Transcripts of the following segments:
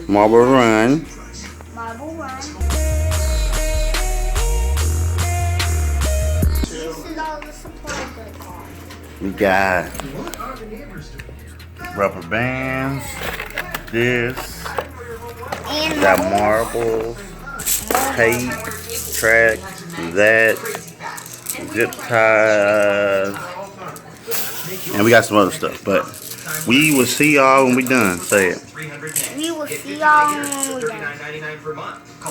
Marble Run. Marble Run. This is all the supplies I got. We got rubber bands. This. And Got marbles, tape, track, that, zip ties, and we got some other stuff. But we will see y'all when we done. Say it. We will see y'all when we're done.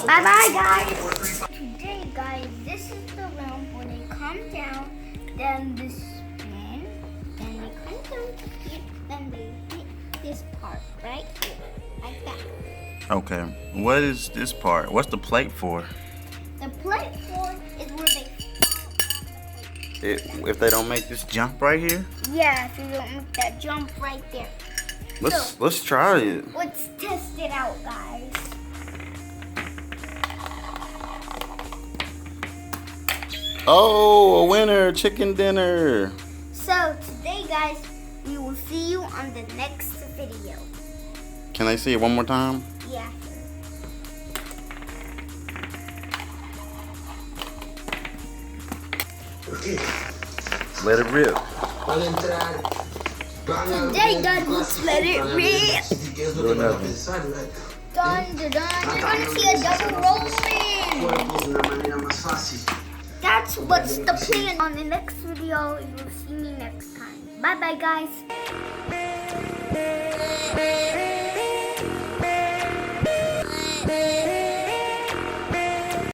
Bye bye, guys. Today, guys, this is the room where they come down, then this spin, then they come down to here, then they hit this part right here, like that. Okay. What is this part? What's the plate for? The plate for is where they fall on the plate. If they don't make this jump right here? Yeah, if you don't make that jump right there. Let's try it. Let's test it out, guys. Oh, a winner, chicken dinner. So today, guys, we will see you on the next video. Can I see it one more time? Yeah. Let it rip. Today, guys, let's let it rip. Do nothing. Dun, dun, dun. You're gonna see a double rolling. That's what's the plan. On the next video, you will see me next time. Bye bye, guys.